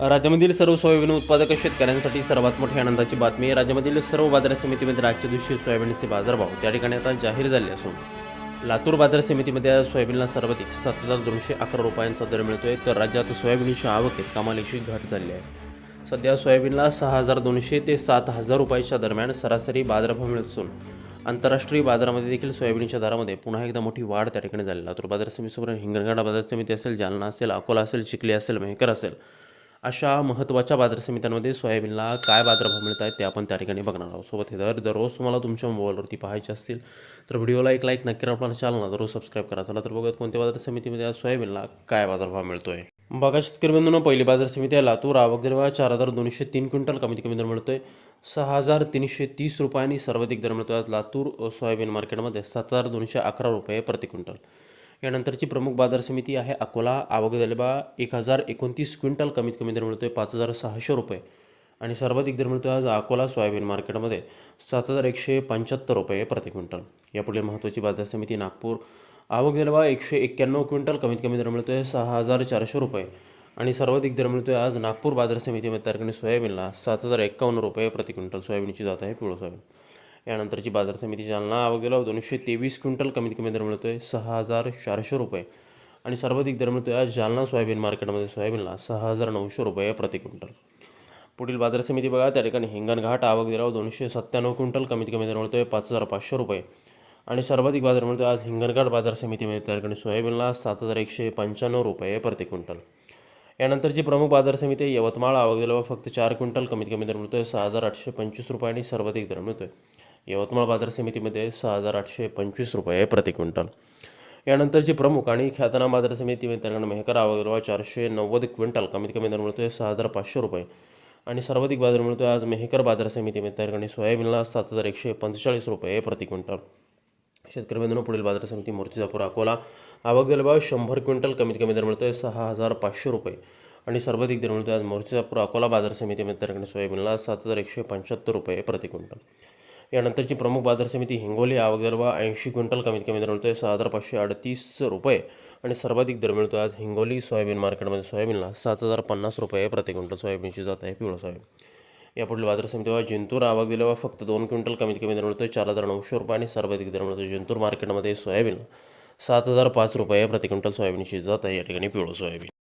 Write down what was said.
राज्यामधील सर्व सोयाबीन उत्पादक शेतकऱ्यांसाठी सर्वात मोठी आनंदाची बातमी. राज्यामधील सर्व बाजार समितीमध्ये आजच्या दिवशी सोयाबीनचे बाजारभाव त्या ठिकाणी आता जाहीर झाले असून लातूर बाजार समितीमध्ये आज सोयाबीनला सर्वाधिक 7,211 रुपयांचा दर मिळतोय, तर राज्यात सोयाबीनच्या आवकेत कमालीची घट झाली आहे. सध्या सोयाबीनला 6,200 ते 7,000 रुपयाच्या दरम्यान सरासरी बाजारभाव मिळत असून आंतरराष्ट्रीय बाजारामध्ये देखील सोयाबीनच्या दरामध्ये पुन्हा एकदा मोठी वाढ त्या ठिकाणी झाली. लातूर बाजार समितीसोबत हिंगणघाट बाजार समिती असेल, जालना असेल, अकोला असेल, चिखली असेल, मेहकर असेल, अशा महत्त्वाच्या बाजार समित्यांमध्ये सोयाबीनला काय बाजारभाव मिळत आहेत ते आपण त्या ठिकाणी बघणार आहोत. सोबत हे दररोज तुम्हाला तुमच्या मोबाईलवरती पाहायचे असतील तर व्हिडिओला एक लाईक नक्की करा, आपल्याला चॅनलला दररोज सबस्क्राईब करा. चला तर बघूयात कोणत्या बाजार समितीमध्ये आज सोयाबीनला काय बाजारभाव मिळतोय. बघा शेतकरी बंधूंनो, पहिली बाजार समिती आहे लातूर. आवक दर 4,203 क्विंटल, कमीत कमी दर मिळतोय 6,330 रुपयांनी. सर्वाधिक दर मिळतोय आज लातूर सोयाबीन मार्केटमध्ये 7,211 रुपये प्रति क्विंटल. यानंतरची प्रमुख बाजार समिती आहे अकोला. आवक झाली 1,029 क्विंटल, कमीत कमी दर मिळतोय 5,600 रुपये आणि सर्वाधिक दर मिळतोय आज अकोला सोयाबीन मार्केटमध्ये 7,175 रुपये प्रति क्विंटल. यापुढे महत्त्वाची बाजार समिती नागपूर. आवक झाली 191 क्विंटल, कमीत कमी दर मिळतोय 6,400 रुपये आणि सर्वाधिक दर मिळतोय आज नागपूर बाजार समितीमध्ये त्या ठिकाणी सोयाबीनला 7,051 रुपये प्रति क्विंटल. सोयाबीनची जात आहे पिवळं सोयाबीन. यानंतरची बाजार समिती जालना. आवक गेला 223 क्विंटल, कमीत कमी दर मिळतोय 6,400 रुपये आणि सर्वाधिक दर मिळतोय आज जालना सोयाबीन मार्केटमध्ये सोयाबीनला 6,900 रुपये प्रति क्विंटल. पुढील बाजार समिती बघा, त्या ठिकाणी हिंगणघाट. आवक गेला 297 क्विंटल, कमीत कमी दर मिळतोय 5,500 रुपये आणि सर्वाधिक बाजार मिळतोय आज हिंगणघाट बाजार समितीमध्ये त्या ठिकाणी सोयाबीनला 7,195 रुपये प्रति क्विंटल. यानंतरची प्रमुख बाजार समिती आहे यवतमाळ. आवक गेला फक्त 4 क्विंटल, कमीत कमी दर मिळतोय 6,825 रुपये आणि सर्वाधिक दर मिळतोय यवतमाळ बाजार समितीमध्ये 6,825 रुपये प्रति क्विंटल. यानंतरची प्रमुख आणि ख्यातनाम बाजार समिती त्याकडे मेहकर. आवक 490 क्विंटल, कमीत कमी दर मिळतोय 6,500 रुपये आणि सर्वाधिक बाजार मिळतोय आज मेहकर बाजार समितीमध्ये त्या ठिकाणी सोयाबीनला 7,145 रुपये प्रति क्विंटल. शेतकरी बंधूंनो, पुढील बाजार समिती मूर्तिजापूर अकोला. आवक झाली 100 क्विंटल, कमीत कमी दर मिळतोय 6,500 रुपये आणि सर्वाधिक दर मिळतोय आज मूर्तिजापूर अकोला बाजार समितीमध्ये त्या ठिकाणी सोयाबीनला 7,175 रुपये प्रति क्विंटल. यानंतरची प्रमुख बाजार समिती हिंगोली. आवक दर 80 क्विंटल, कमीत कमी दर मिळतोय 6,538 रुपये आणि सर्वाधिक दर मिळतोय आज हिंगोली सोयाबीन मार्केटमध्ये सोयाबीनला 7,050 रुपये प्रति क्विंटल. सोयाबीनची जात आहे पिवळं सोयाबीन. यापुढील बाजार समिती जिंतूर. आवक दिल्यावर फक्त 2 क्विंटल, कमीत कमी दर मिळतोय 4,900 रुपये आणि सर्वाधिक दर मिळतोय जिंतूर मार्केटमध्ये सोयाबीनला 7,005 रुपये प्रति क्विंटल. सोयाबीनची जात आहे या ठिकाणी पिवळं सोयाबीन.